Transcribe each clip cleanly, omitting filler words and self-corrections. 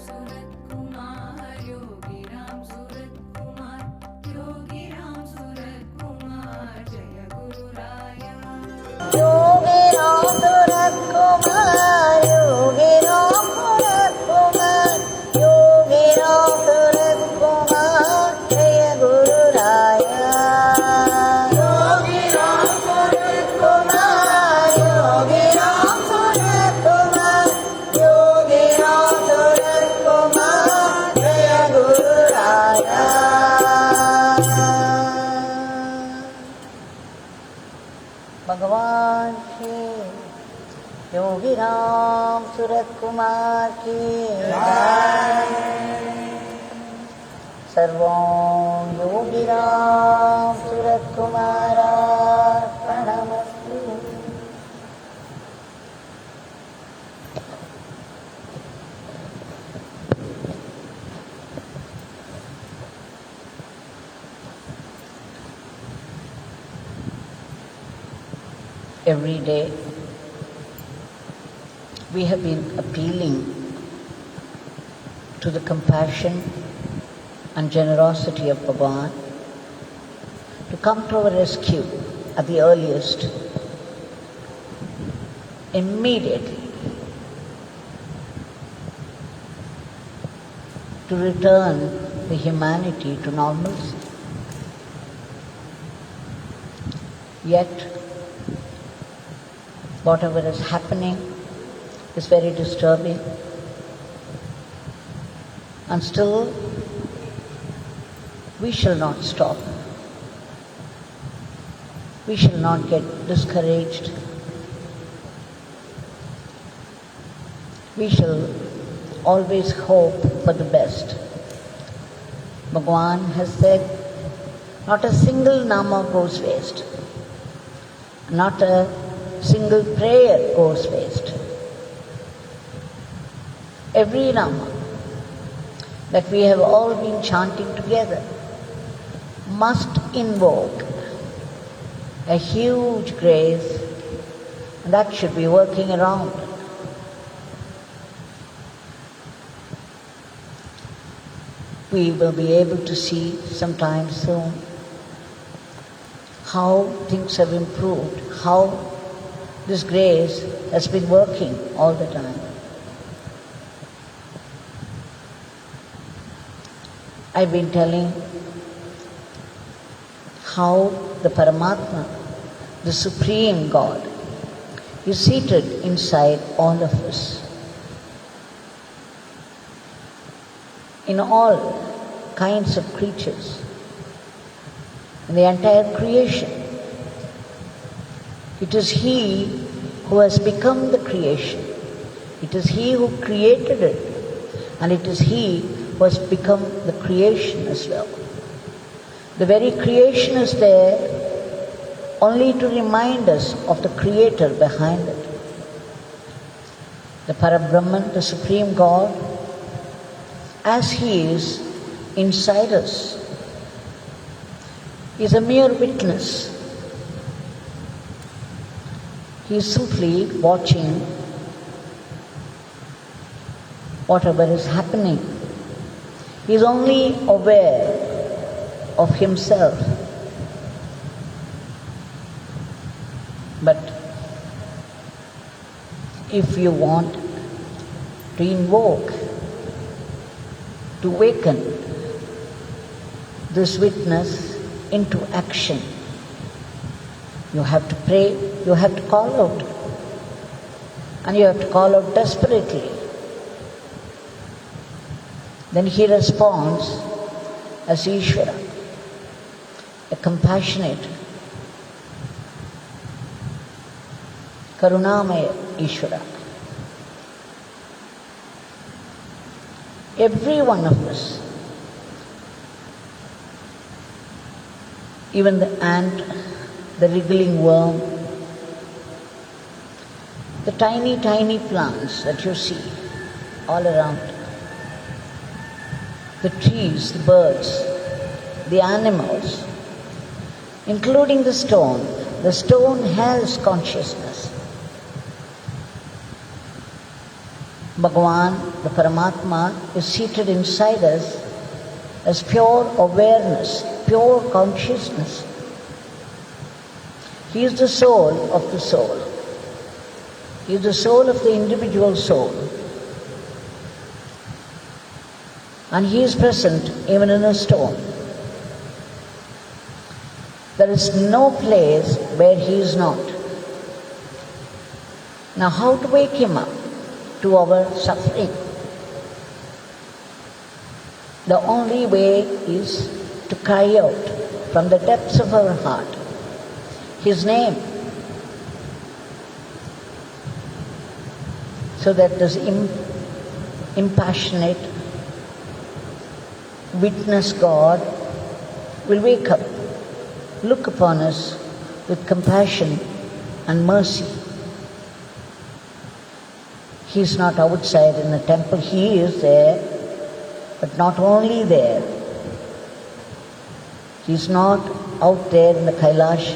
सूरत कुमार, योगी राम सूरत कुमार, योगी राम सूरत कुमार, जय गुरु राया। योगी राम सूरत कुमार, योगी राम सूरत कुमार, योगी राम सूरत कुमार, जय गुरु राया। योगी राम सूरत कुमार, योगी राम सूरत कुमार, योगी राम सूरत कुमार, जय गुरु राया। भगवान श्री योगी राम सूरत कुमार की जय। सर्वं Yogi Ram Surat कुमारार्पणमस्तु। Every day we have been appealing to the compassion and generosity of Bhagavan to come to our rescue at the earliest, immediately, to return the humanity to normalcy. Yet, whatever is happening is very disturbing, and still we shall not stop. We shall not get discouraged. We shall always hope for the best. Bhagavan has said, not a single nama goes waste. Not a single prayer goes waste. Every nama that we have all been chanting together must invoke a huge grace, and that should be working around. We will be able to see sometime soon how things have improved, how this grace has been working all the time. I've been telling how the Paramatma, the Supreme God, is seated inside all of us. In all kinds of creatures, in the entire creation. It is He who has become the creation. It is He who created it, and it is He who has become the creation as well. The very creation is there only to remind us of the Creator behind it. The Parabrahman, the Supreme God, as He is inside us, is a mere witness. He is simply watching whatever is happening. He is only aware of himself. But if you want to invoke, to awaken this witness into action, you have to pray, you have to call out, and you have to call out desperately. Then He responds as Ishvara, a compassionate, Karunamaya Ishvara. Every one of us, even the ant, the wriggling worm, the tiny, tiny plants that you see all around, the trees, the birds, the animals, including the stone. The stone has consciousness. Bhagavan, the Paramatma, is seated inside us as pure awareness, pure consciousness. He is the soul of the soul. He is the soul of the individual soul. And He is present even in a stone. There is no place where He is not. Now, how to wake Him up to our suffering? The only way is to cry out from the depths of our heart His name, so that this impassionate witness God will wake up, look upon us with compassion and mercy. He is not outside in the temple, He is there, but not only there. He is not out there in the Kailash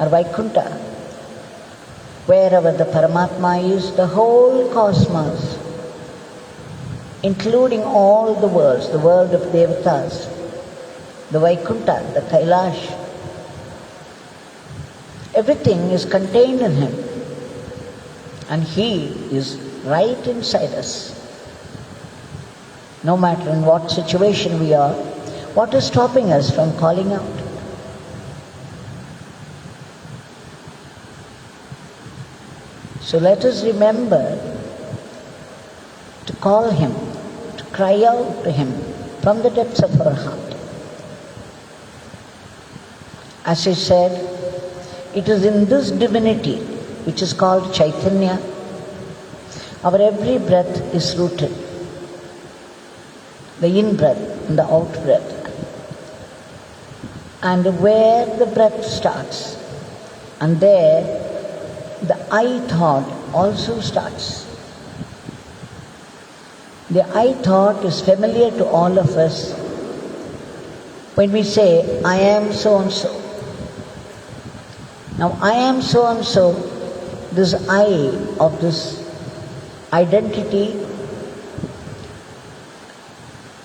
or Vaikuntha. Wherever the Paramatma is, the whole cosmos, including all the worlds, the world of Devatas, the Vaikuntha, the Kailash, everything is contained in Him. And He is right inside us. No matter in what situation we are, what is stopping us from calling out? So let us remember to call Him, to cry out to Him from the depths of our heart. As I said, it is in this divinity, which is called Chaitanya, our every breath is rooted. The in-breath and the out-breath. And where the breath starts, and there the I thought also starts. The I thought is familiar to all of us when we say, I am so-and-so. Now, I am so-and-so, this I of this identity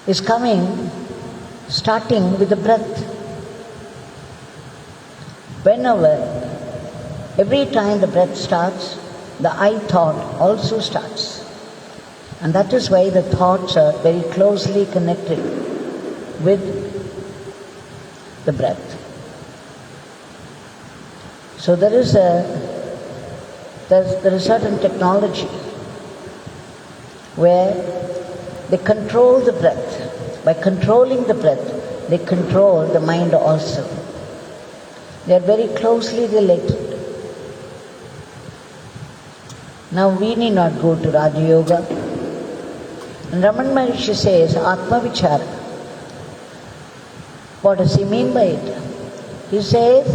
is coming, starting with the breath. Every time the breath starts, the I thought also starts. And that is why the thoughts are very closely connected with the breath. So there is certain technology where they control the breath. By controlling the breath, they control the mind also. They are very closely related. Now we need not go to Raja Yoga. And Raman Maharishi says, Atma Vichara. What does he mean by it? He says,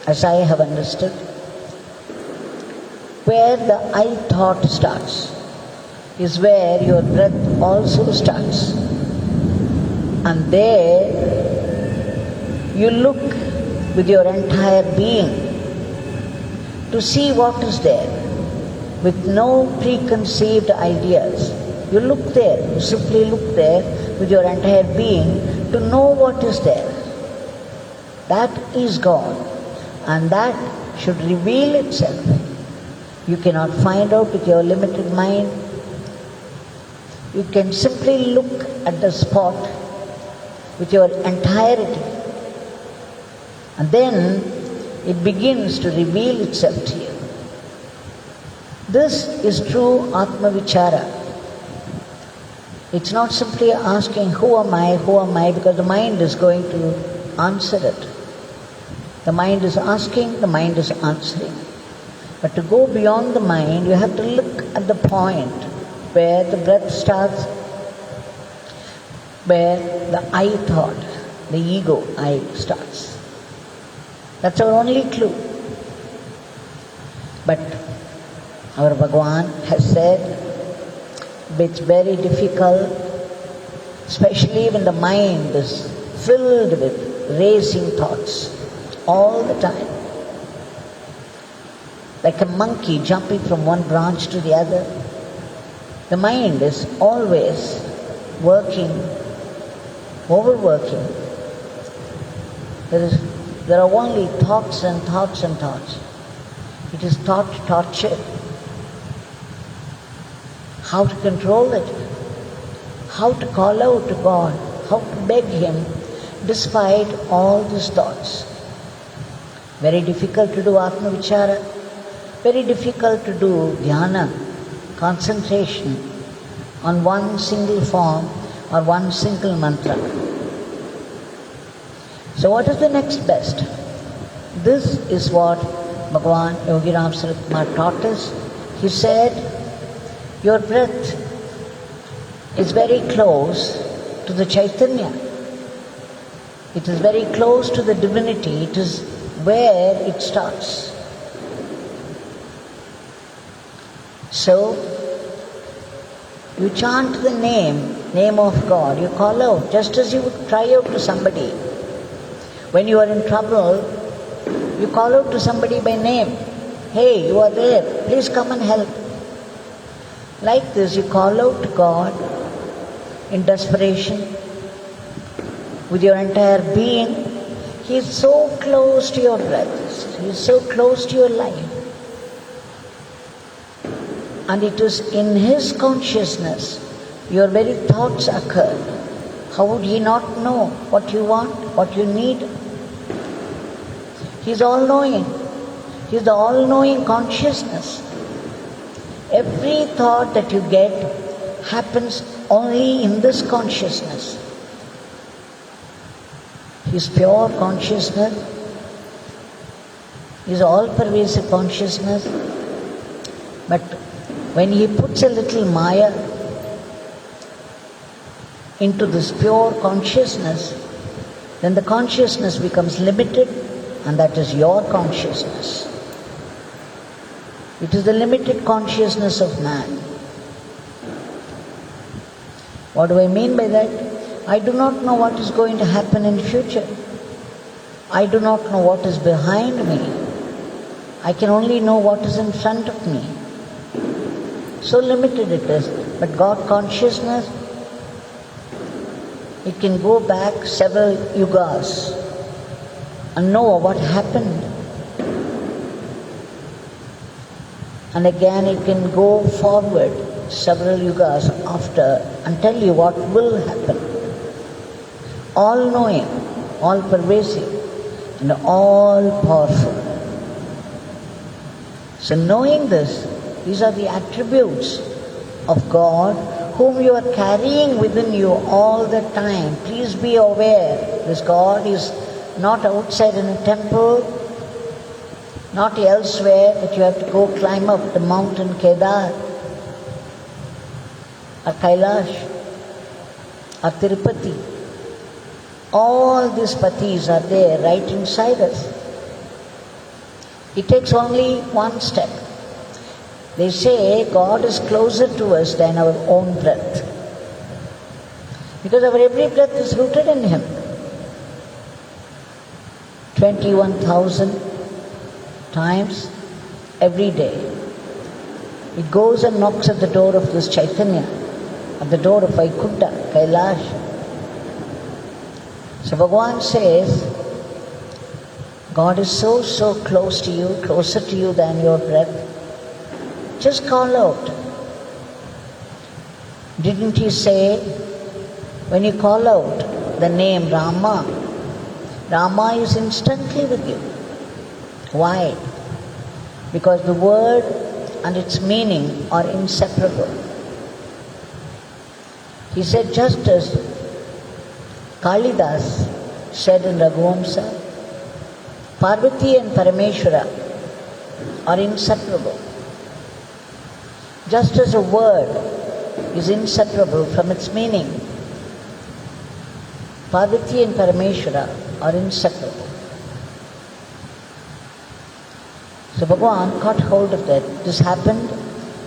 as I have understood, where the I thought starts is where your breath also starts. And there you look with your entire being to see what is there, with no preconceived ideas. You look there, you simply look there with your entire being to know what is there. That is God, and that should reveal itself. You cannot find out with your limited mind. You can simply look at the spot with your entirety, and then it begins to reveal itself to you. This is true Atma Vichara. It's not simply asking, who am I, because the mind is going to answer it. The mind is asking, the mind is answering. But to go beyond the mind, you have to look at the point where the breath starts, where the I thought, the ego I starts. That's our only clue. But our Bhagavan has said, it's very difficult, especially when the mind is filled with racing thoughts all the time. Like a monkey jumping from one branch to the other. The mind is always working, overworking. There are only thoughts and thoughts and thoughts. It is thought torture. How to control it, how to call out to God, how to beg Him despite all these thoughts. Very difficult to do Atma Vichara, very difficult to do dhyana, concentration on one single form or one single mantra. So what is the next best? This is what Bhagavan Yogiram Surat Kumar taught us. He said, your breath is very close to the Chaitanya. It is very close to the divinity. It is where it starts. So, you chant the name of God. You call out, just as you would cry out to somebody. When you are in trouble, you call out to somebody by name. Hey, you are there. Please come and help. Like this, you call out to God in desperation with your entire being. He is so close to your breath. He is so close to your life. And it is in His consciousness your very thoughts occur. How would He not know what you want, what you need? He is all-knowing. He is the all-knowing consciousness. Every thought that you get happens only in this consciousness. His pure consciousness, His all-pervasive consciousness. But when He puts a little Maya into this pure consciousness, then the consciousness becomes limited, and that is your consciousness. It is the limited consciousness of man. What do I mean by that? I do not know what is going to happen in future. I do not know what is behind me. I can only know what is in front of me. So limited it is. But God consciousness, it can go back several yugas and know what happened. And again it can go forward several yugas after and tell you what will happen. All-knowing, all-pervasive, and all-powerful. So knowing this, these are the attributes of God whom you are carrying within you all the time. Please be aware, this God is not outside in a temple, not elsewhere that you have to go climb up the mountain Kedar or Kailash or Tirupati. All these patis are there right inside us. It takes only one step. They say God is closer to us than our own breath, because our every breath is rooted in Him. 21,000 times every day it goes and knocks at the door of this Chaitanya, at the door of Vaikuntha, Kailash. So Bhagavan says, God is so close to you, closer to you than your breath. Just call out. Didn't He say, when you call out the name Rama, Rama is instantly with you. Why? Because the word and its meaning are inseparable. He said, just as Kalidas said in Raghuvamsa, Parvati and Parameshwara are inseparable. Just as a word is inseparable from its meaning, Parvati and Parameshwara are inseparable. So Bhagavan caught hold of that. This happened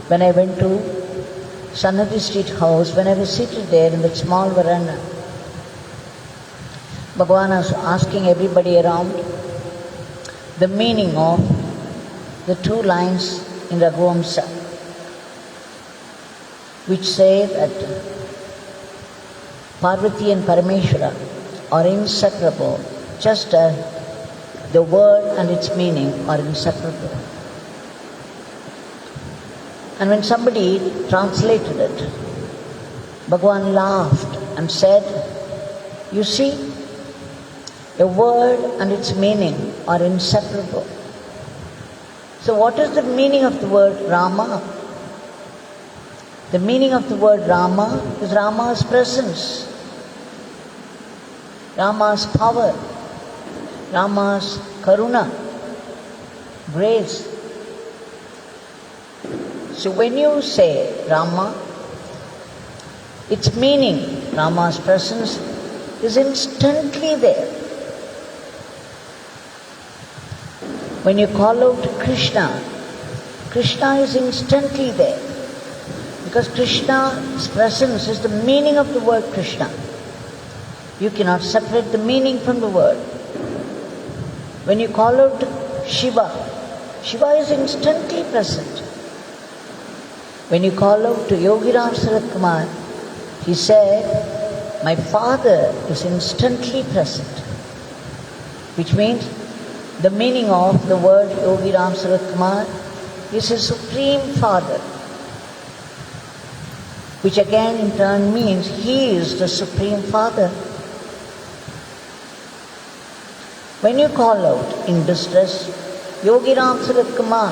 when I went to Sannadi Street House, when I was seated there in that small veranda. Bhagavan was asking everybody around the meaning of the two lines in Raghuvamsa. which say that Parvati and Parameshwara are inseparable, just as the word and its meaning are inseparable. And when somebody translated it, Bhagavan laughed and said, "You see, a word and its meaning are inseparable." So what is the meaning of the word Rama? The meaning of the word Rama is Rama's presence, Rama's power, Rama's karuna, grace. So when you say Rama, its meaning, Rama's presence, is instantly there. When you call out Krishna, Krishna is instantly there. Because Krishna's presence is the meaning of the word Krishna. You cannot separate the meaning from the word. When you call out Shiva, Shiva is instantly present. When you call out to Yogiram Sarat Kumar, he said, "My father is instantly present." Which means the meaning of the word Yogiram Sarat Kumar is his supreme father. Which again in turn means he is the supreme father. When you call out in distress, Yogiram Sarat Kumar,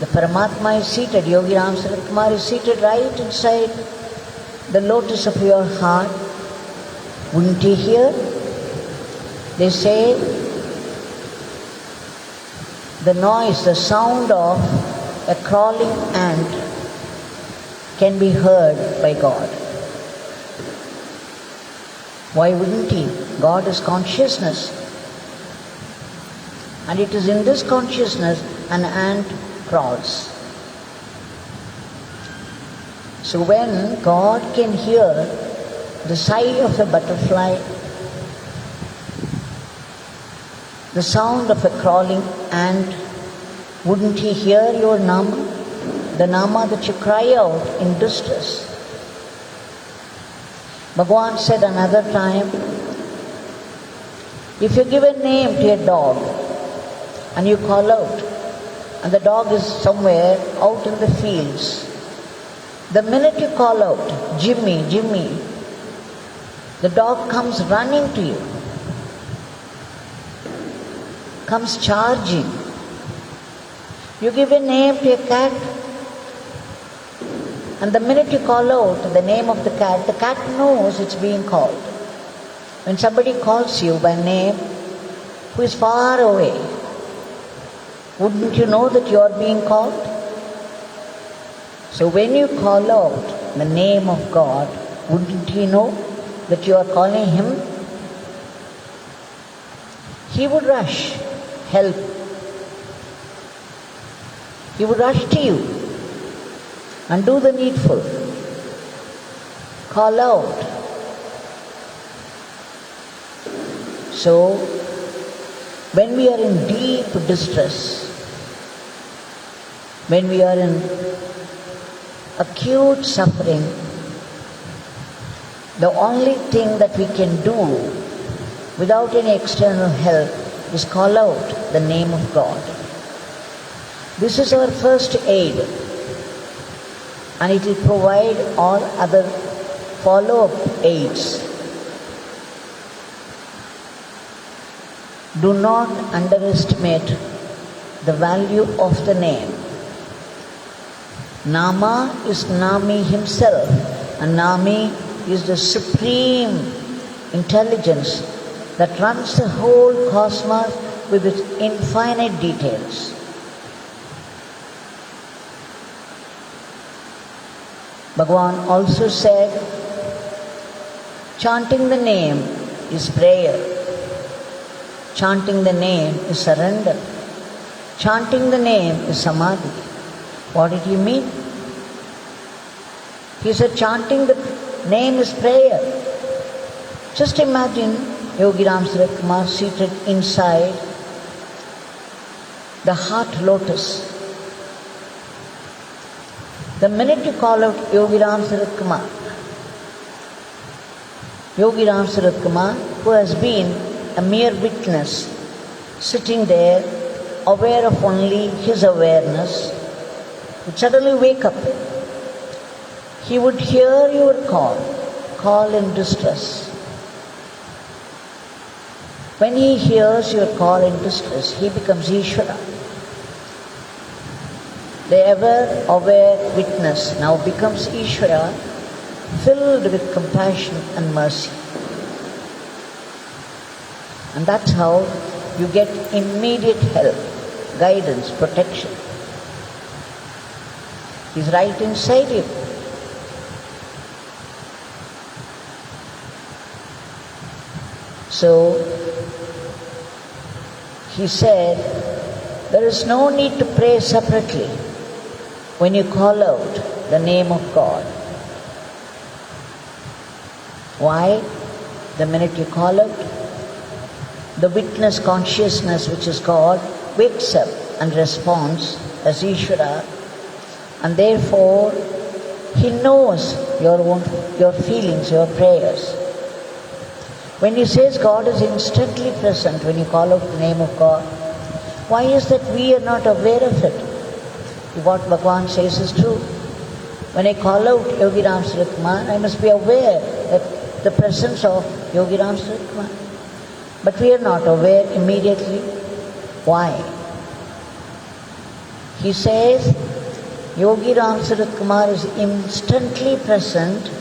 the Paramatma is seated, Yogiram Sarat Kumar is seated right inside the lotus of your heart. Wouldn't he hear? They say the noise, the sound of a crawling ant can be heard by God. Why wouldn't he? God is consciousness. And it is in this consciousness an ant crawls. So when God can hear the sigh of a butterfly, the sound of a crawling ant, wouldn't he hear your nama? The nama that you cry out in distress. Bhagavan said another time, if you give a name to a dog and you call out, and the dog is somewhere out in the fields, the minute you call out, "Jimmy, Jimmy," the dog comes running to you, comes charging. You give a name to a cat, and the minute you call out the name of the cat knows it's being called. When somebody calls you by name who is far away, wouldn't you know that you are being called? So when you call out the name of God, wouldn't he know that you are calling him? He would rush, help. He would rush to you and do the needful. Call out. So, when we are in deep distress, when we are in acute suffering, the only thing that we can do without any external help is call out the name of God. This is our first aid, and it will provide all other follow-up aids. Do not underestimate the value of the name. Nama is Nami himself, and Nami is the supreme intelligence that runs the whole cosmos with its infinite details. Bhagavan also said, chanting the name is prayer. Chanting the name is surrender. Chanting the name is samadhi. What did he mean? He said chanting the name is prayer. Just imagine Yogiram Sarat Kumar seated inside the heart lotus. The minute you call out Yogiram Sarat Kumar, Yogiram Sarat Kumar, who has been a mere witness, sitting there, aware of only his awareness, would suddenly wake up. He would hear your call in distress. When he hears your call in distress, he becomes Ishvara. The ever-aware witness now becomes Ishvara, filled with compassion and mercy. And that's how you get immediate help, guidance, protection. He's right inside you. So, he said, there is no need to pray separately when you call out the name of God. Why? The minute you call out, the witness consciousness, which is God, wakes up and responds as Ishvara, and therefore he knows your feelings, your prayers. When he says God is instantly present when you call out the name of God, why is that we are not aware of it? What Bhagavan says is true. When I call out Yogiram Sarat Kumar, I must be aware that the presence of Yogiram Sarat Kumar. But we are not aware immediately. Why? He says Yogiram Sarat Kumar is instantly present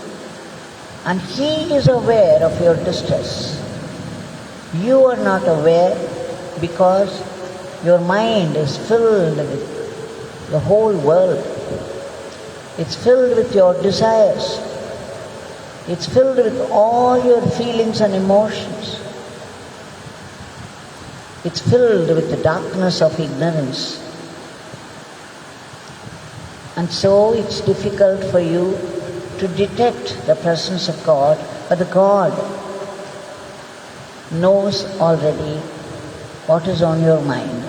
and he is aware of your distress. You are not aware because your mind is filled with the whole world. It's filled with your desires. It's filled with all your feelings and emotions. It's filled with the darkness of ignorance. And so it's difficult for you to detect the presence of God, but the God knows already what is on your mind.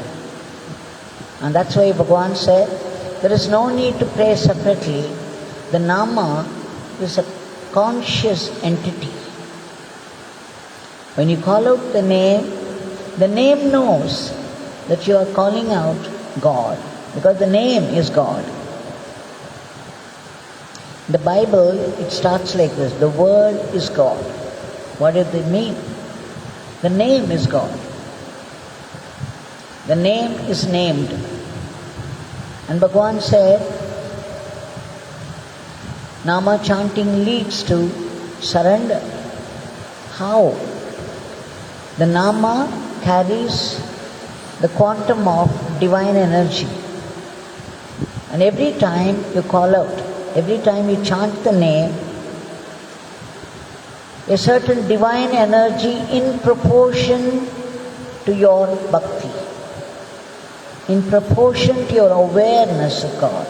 And that's why Bhagavan said, there is no need to pray separately. The Nama is a conscious entity. When you call out the name knows that you are calling out God, because the name is God. The Bible, it starts like this, the word is God. What does it mean? The name is God. The name is named. And Bhagavan said, Nama chanting leads to surrender. How? The Nama carries the quantum of divine energy. And every time you call out, every time you chant the name, a certain divine energy in proportion to your bhakti, in proportion to your awareness of God,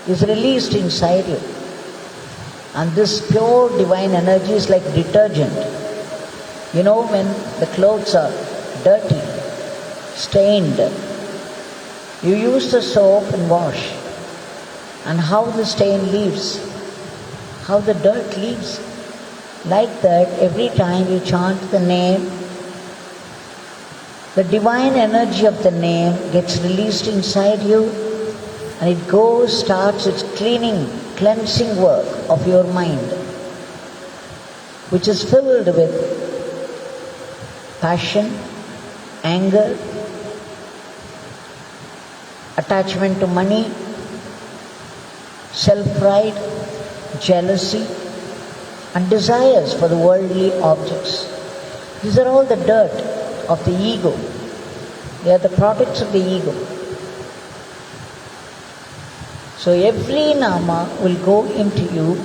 is released inside you. And this pure divine energy is like detergent. You know, when the clothes are dirty, stained, you use the soap and wash. And how the stain leaves, how the dirt leaves. Like that, every time you chant the name, the divine energy of the name gets released inside you, and it starts its cleansing work of your mind, which is filled with passion, anger, attachment to money, self-pride, jealousy, and desires for the worldly objects. These are all the dirt of the ego. They are the products of the ego. So every nama will go into you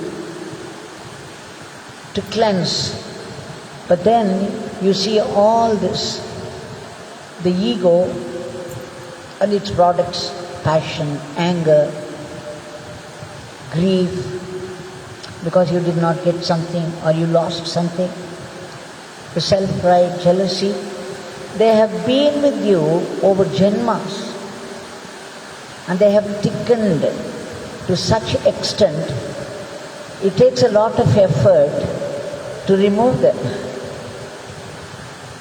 to cleanse. But then you see all this, the ego and its products, passion, anger, grief, because you did not get something or you lost something, the self-pride, jealousy, they have been with you over janmas, and they have thickened to such extent, it takes a lot of effort to remove them.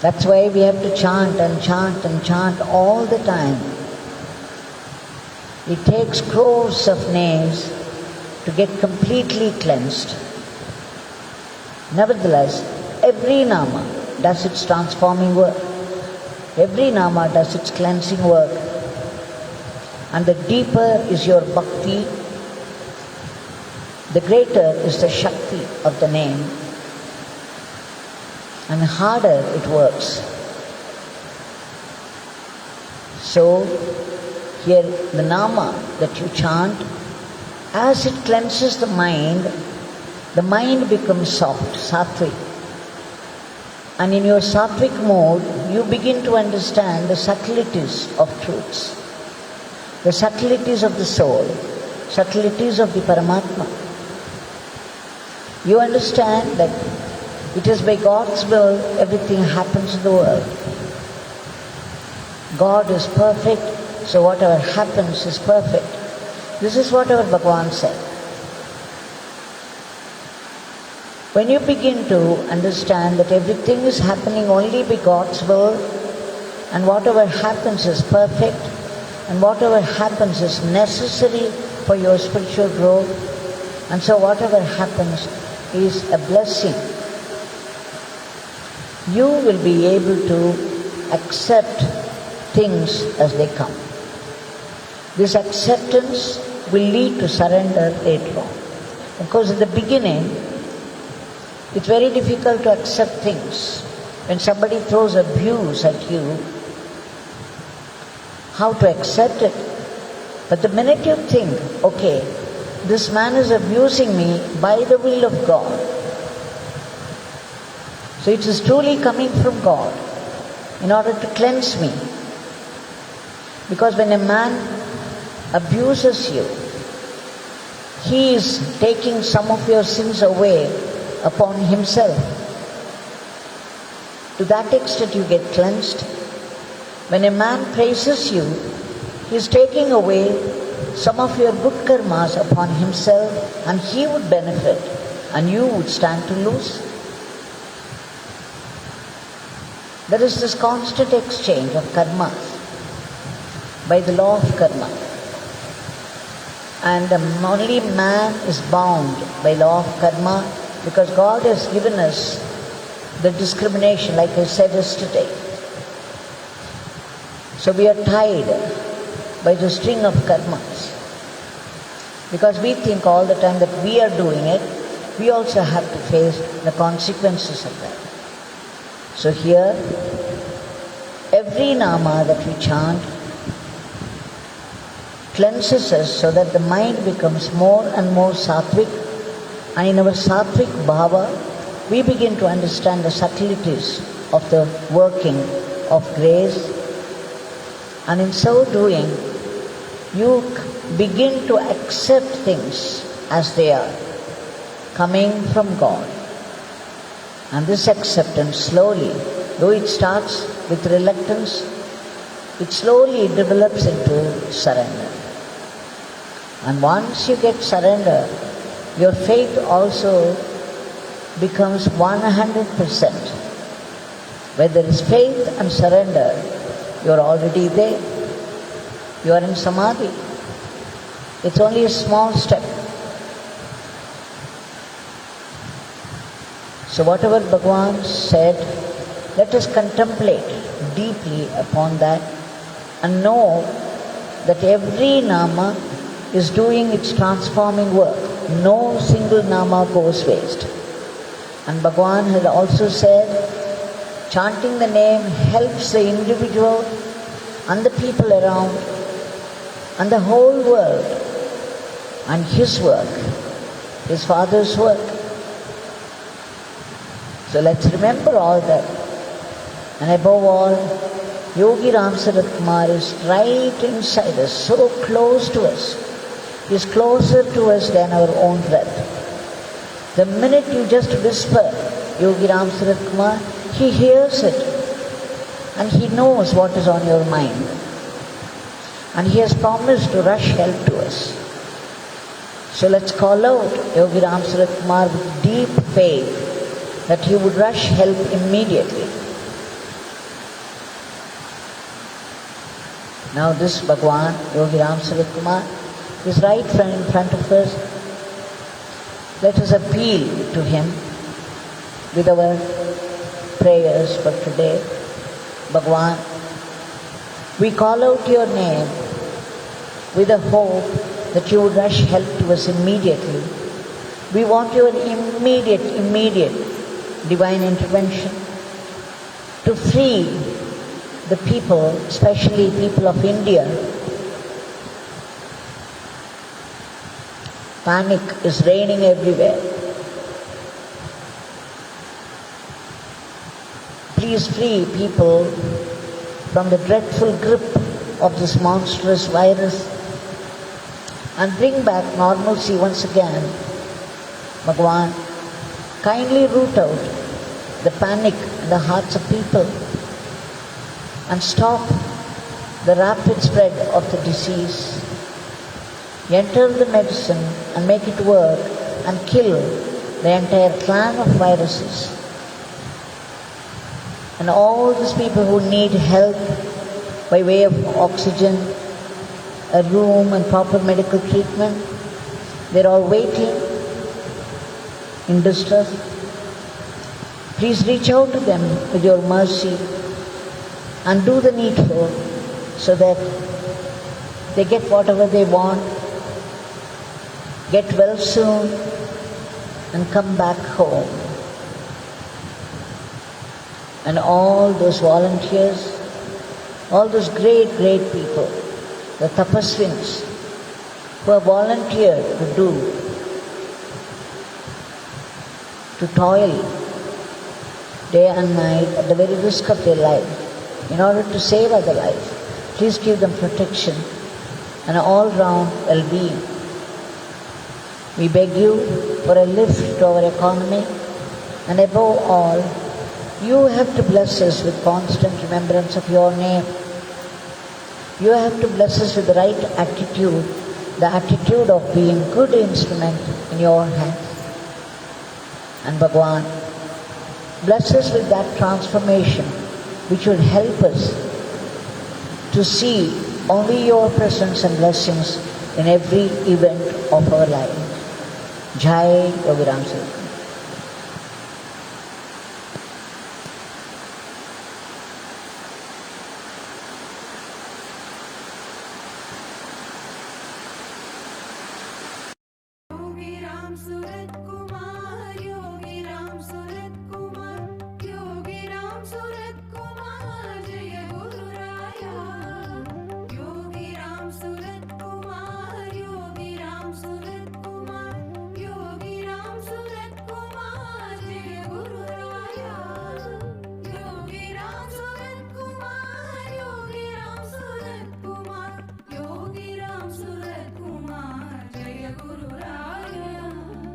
That's why we have to chant and chant and chant all the time. It takes crores of names to get completely cleansed. Nevertheless, every nama does its transforming work. Every nama does its cleansing work. And the deeper is your bhakti, the greater is the Shakti of the name, and harder it works. So, here the nama that you chant, as it cleanses the mind becomes soft, sattvic. And in your sattvic mode, you begin to understand the subtleties of truths, the subtleties of the soul, subtleties of the Paramatma. You understand that it is by God's will everything happens in the world. God is perfect, so whatever happens is perfect. This is what our Bhagavan said. When you begin to understand that everything is happening only by God's will, and whatever happens is perfect, and whatever happens is necessary for your spiritual growth, and so whatever happens is a blessing, you will be able to accept things as they come. This acceptance will lead to surrender later on. Because in the beginning, it's very difficult to accept things. When somebody throws abuse at you, how to accept it? But the minute you think, okay, this man is abusing me by the will of God, so it is truly coming from God in order to cleanse me. Because when a man abuses you, he is taking some of your sins away upon himself. To that extent you get cleansed. When a man praises you, he is taking away some of your good karmas upon himself, and he would benefit and you would stand to lose. There is this constant exchange of karmas by the law of karma. And only man is bound by law of karma because God has given us the discrimination, like I said yesterday. So we are tied by the string of karmas. Because we think all the time that we are doing it, we also have to face the consequences of that. So here, every nama that we chant cleanses us so that the mind becomes more and more sattvic, and in our sattvic bhava, we begin to understand the subtleties of the working of grace, and in so doing, you begin to accept things as they are, coming from God. And this acceptance slowly, though it starts with reluctance, it slowly develops into surrender. And once you get surrender, your faith also becomes 100%. Where there is faith and surrender, you are already there. You are in samadhi. It's only a small step. So whatever Bhagavan said, let us contemplate deeply upon that and know that every nama is doing its transforming work. No single nama goes waste. And Bhagavan had also said, chanting the name helps the individual and the people around and the whole world, and his work, his father's work. So let's remember all that. And above all, Yogi Ram Sarat Kumar is right inside us, so close to us. He is closer to us than our own breath. The minute you just whisper Yogi Ram Sarat Kumar, he hears it and he knows what is on your mind. And he has promised to rush help to us. So let's call out Yogi Ram Surat Kumar with deep faith that he would rush help immediately. Now this Bhagwan, Yogi Ram Surat Kumar, is right in front of us. Let us appeal to him with our prayers for today. Bhagwan, we call out your name with the hope that you would rush help to us immediately. We want your immediate divine intervention to free the people, especially people of India. Panic is reigning everywhere. Please free people from the dreadful grip of this monstrous virus and bring back normalcy once again. Bhagwan, kindly root out the panic in the hearts of people and stop the rapid spread of the disease. Enter the medicine and make it work and kill the entire clan of viruses. And all these people who need help by way of oxygen, a room and proper medical treatment, they're all waiting in distress. Please reach out to them with your mercy and do the needful so that they get whatever they want, get well soon, and come back home. And all those volunteers, all those great people, the tapaswins who have volunteered to toil day and night at the very risk of their life in order to save other lives. Please give them protection and all-round well-being. We beg you for a lift to our economy, and above all, you have to bless us with constant remembrance of your name. You have to bless us with the right attitude, the attitude of being good instrument in your hands. And Bhagwan, bless us with that transformation which will help us to see only your presence and blessings in every event of our life. Jai Yogi Ram Surat. Yogi Ram Surat Kumar.